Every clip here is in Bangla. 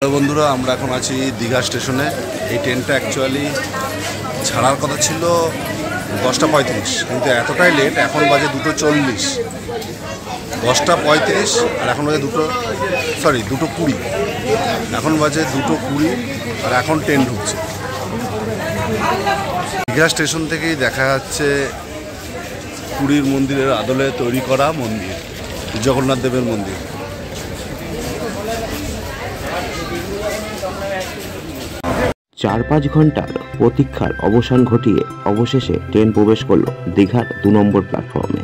হ্যালো বন্ধুরা, আমরা এখন আছি দীঘা স্টেশনে। এই ট্রেনটা অ্যাকচুয়ালি ছাড়ার কথা ছিল 10:35, কিন্তু এতটাই লেট, এখন বাজে 2:40। 10:35 আর এখন বাজে 2:20। এখন বাজে 2:20 আর এখন ট্রেন ঢুকছে। দীঘা স্টেশন থেকেই দেখা যাচ্ছে পুরীর মন্দিরের আদলে তৈরি করা মন্দির, জগন্নাথ দেবের মন্দির। 4-5 ঘন্টার প্রতীক্ষার অবসান ঘটিয়ে অবশেষে ট্রেন প্রবেশ করলো দীঘার 2 নম্বর প্ল্যাটফর্মে।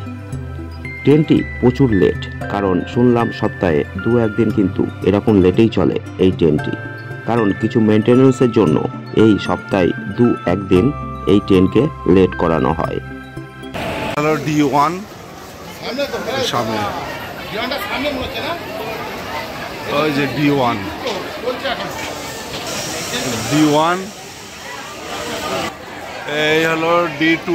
ট্রেনটি প্রচুর লেট, কারণ শুনলাম সপ্তাহে 2-1 দিন কিন্তু এরকম লেটেই চলে এই ট্রেনটি, কারণ কিছু মেনটেন্যান্সের জন্য এই সপ্তাহে 2-1 দিন এই ট্রেনকে লেট করানো হয়। D1 সামনে, ওই যে D1 এই হলো D2,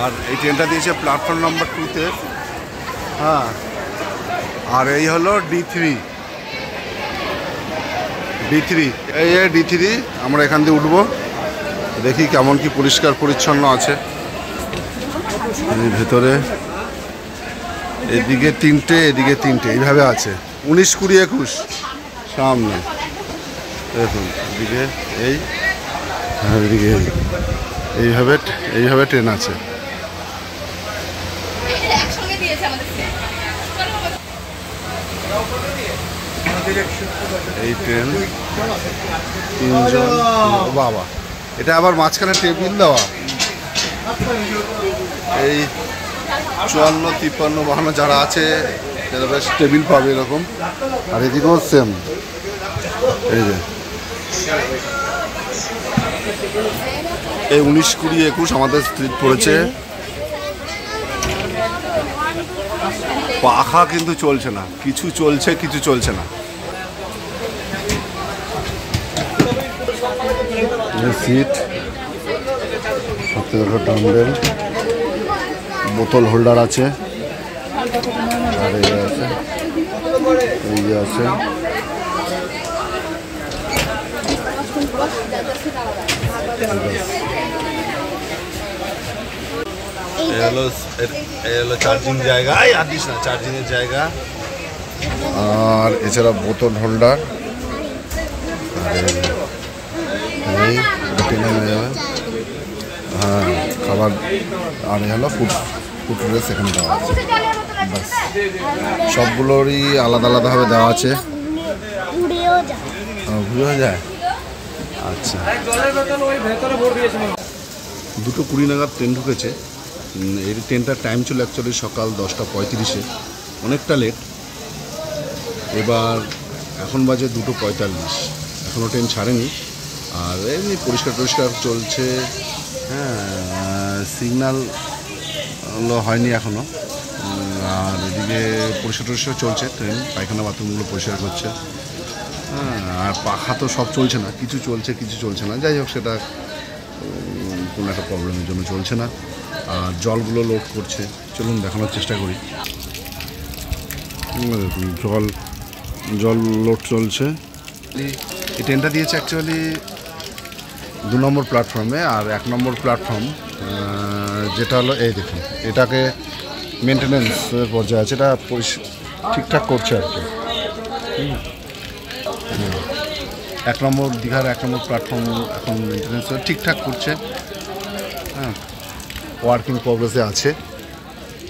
আর এই ট্রেনটা দিয়েছে প্ল্যাটফর্ম নাম্বার 2-তে। হ্যাঁ, আর এই হলো D3। এই D3, আমরা এখান দিয়ে উঠবো, দেখি কেমন কি পরিষ্কার পরিচ্ছন্ন আছে ভেতরে। এদিকে 3টে, এদিকে 3টে, এইভাবে আছে। 19, 20, 21 সামনে দেখুন। এদিকে এদিকে এইভাবে ট্রেন আছে। এই ট্রেন 3জন, বাবা, এটা আবার মাঝখানে টেবিল দেওয়া। এই 54, 53, 52 যারা আছে তারা বেশ টেবিল পাবে এরকম। আর এদিকেও সেম, এই যে এই 19, 20, 21 আমাদের স্ট্রিট পড়েছে। পাখা কিন্তু চলছে না, কিছু চলছে কিছু চলছে না। সিট, ডাম্বেল, বোতল হোল্ডার আছে, আর এই আছে, এই যে আছে। চার্জিং জায়গা, চার্জিংয়ের জায়গা, আর এছাড়া বোতল হোল্ডার, হ্যাঁ খাবার, আর হলো ফুটরেস এখানে দেওয়া আছে। ব্যাস, সবগুলোরই আলাদা আলাদাভাবে দেওয়া আছে। ঘুরেও যায়। আচ্ছা, 2:20 নাগাদ ট্রেন ঢুকেছে। এই ট্রেনটার টাইম ছিল অ্যাকচুয়ালি সকাল 10:35, অনেকটা লেট। এবার এখন বাজে 2:45, এখনও ট্রেন ছাড়েনি। আর এমনি পরিষ্কার চলছে। হ্যাঁ, সিগন্যাল হয়নি এখনও। আর এদিকে পরিষ্কার চলছে, ট্রেন পায়খানা বাথরুমগুলো পরিষ্কার করছে। হ্যাঁ, আর পাখা তো সব চলছে না, কিছু চলছে কিছু চলছে না। যাই হোক, সেটা কোনো একটা প্রবলেমের জন্য চলছে না। আর জলগুলো লোড করছে, চলুন দেখানোর চেষ্টা করি। জল লোড চলছে। এই ট্রেনটা দিয়েছে অ্যাকচুয়ালি 2 নম্বর প্ল্যাটফর্মে, আর 1 নম্বর প্ল্যাটফর্ম যেটা হলো এই দেখুন, এটাকে মেনটেন্যান্সের পর্যায়ে আছে, এটা ঠিকঠাক করছে আর কি। 1 নম্বর দীঘার 1 নম্বর প্ল্যাটফর্ম এখন মেনটেন্যান্স ঠিকঠাক করছে। হ্যাঁ, ওয়ার্কিং প্রগ্রেসে আছে।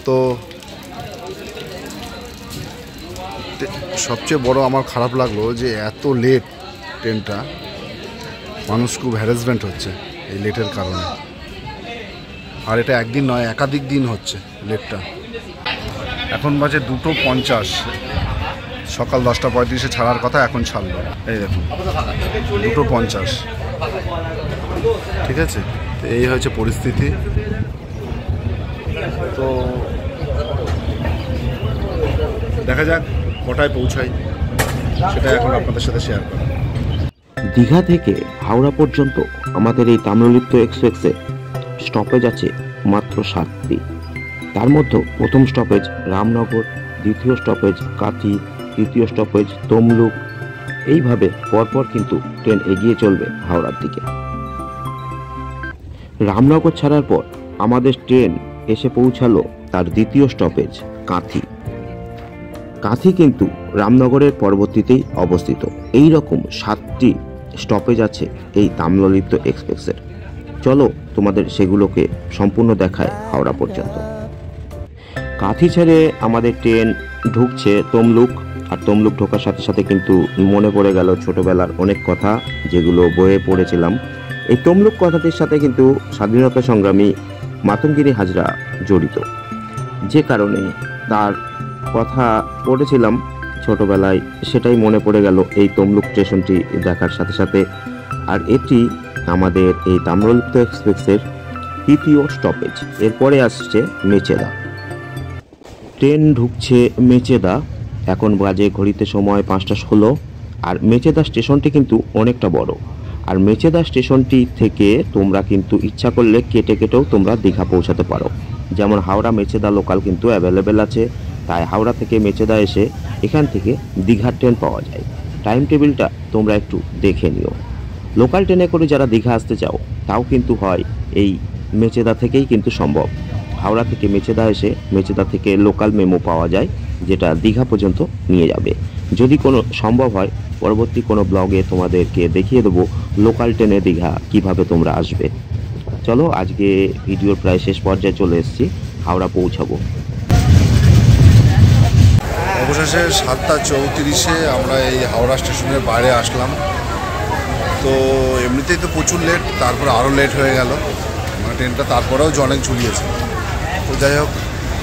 তো সবচেয়ে বড় আমার খারাপ লাগলো যে এত লেট ট্রেনটা, মানুষ খুব হ্যারাসমেন্ট হচ্ছে এই লেটের কারণে। আর এটা একদিন নয়, একাধিক দিন হচ্ছে লেটটা। এখন বাজে 2:50, সকাল 10:35 ছাড়ার কথা, এখন ছাড়লো। এই দেখুন 2:50। ঠিক আছে, তো এই হয়েছে পরিস্থিতি। তো দেখা যাক কটায় পৌঁছাই, সেটা এখন আপনাদের সাথে শেয়ার করি। দীঘা থেকে হাওড়া পর্যন্ত আমাদের এই তাম্রলিপ্ত এক্সপ্রেসে স্টপেজ আছে মাত্র 7টি। তার মধ্যে প্রথম স্টপেজ রামনগর, দ্বিতীয় স্টপেজ কাঁথি, তৃতীয় স্টপেজ তমলুক। এইভাবে পরপর কিন্তু ট্রেন এগিয়ে চলবে হাওড়ার দিকে। রামনগর ছাড়ার পর আমাদের ট্রেন এসে পৌঁছালো তার দ্বিতীয় স্টপেজ কাঁথি। কাঁথি কিন্তু রামনগরের পরবর্তীতেই অবস্থিত। এই রকম 7টি স্টপেজ আছে এই তাম্রলিপ্ত এক্সপ্রেসের। চলো তোমাদের সেগুলোকে সম্পূর্ণ দেখায় হাওড়া পর্যন্ত। কাঁথি ছেড়ে আমাদের ট্রেন ঢুকছে তমলুক। আর তমলুক ঢোকার সাথে সাথে কিন্তু মনে পড়ে গেল ছোটবেলার অনেক কথা যেগুলো বইয়ে পড়েছিলাম। এই তমলুক কথাটির সাথে কিন্তু স্বাধীনতা সংগ্রামী মাতঙ্গিনী হাজরা জড়িত, যে কারণে তার কথা পড়েছিলাম ছোটবেলায়, সেটাই মনে পড়ে গেল এই তমলুক স্টেশনটি দেখার সাথে সাথে। আর এটি আমাদের এই তাম্রলিপ্ত এক্সপ্রেসের তৃতীয় স্টপেজ। এরপরে আসছে মেচেদা। ট্রেন ঢুকছে মেচেদা। এখন বাজে ঘড়িতে সময় 5:16। আর মেচেদা স্টেশনটি কিন্তু অনেকটা বড়। আর মেচেদা স্টেশনটি থেকে তোমরা কিন্তু ইচ্ছা করলে কেটে কেটেও তোমরা দীঘা পৌঁছাতে পারো। যেমন হাওড়া মেচেদা লোকাল কিন্তু অ্যাভেলেবেল আছে, তাই হাওড়া থেকে মেচেদা এসে এখান থেকে দীঘার ট্রেন পাওয়া যায়। টাইম টেবিলটা তোমরা একটু দেখে নিও। লোকাল ট্রেনে করে যারা দীঘা আসতে চাও তাও কিন্তু হয় এই মেচেদা থেকেই কিন্তু সম্ভব। হাওড়া থেকে মেচেদা এসে মেচেদা থেকে লোকাল মেমো পাওয়া যায়, যেটা দীঘা পর্যন্ত নিয়ে যাবে। যদি কোনো সম্ভব হয় পরবর্তী কোনো ব্লগে তোমাদেরকে দেখিয়ে দেবো লোকাল ট্রেনে দীঘা কিভাবে তোমরা আসবে। চলো, আজকে ভিডিওর প্রায় শেষ পর্যায়ে চলে এসেছি, হাওড়া পৌঁছাবো। অবশেষে 7:34 আমরা এই হাওড়া স্টেশনের বাইরে আসলাম। তো এমনিতেই তো প্রচুর লেট, তারপরে আরও লেট হয়ে গেল, মানে ট্রেনটা তারপরেও যে অনেক ঝুলিয়েছে। তো যাই হোক,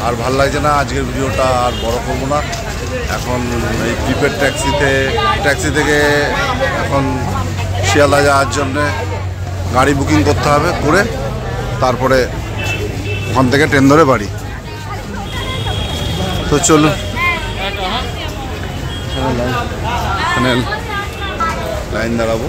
আর ভাল লাগছে না, আজকের ভিডিওটা আর বড় করবো না। এখন এই প্রিপেড ট্যাক্সি থেকে এখন শিয়ালদা যাওয়ার জন্যে গাড়ি বুকিং করতে হবে, করে তারপরে ওখান থেকে ট্রেন ধরে বাড়ি। তো চলুন, এখানে লাইন দাঁড়াবো।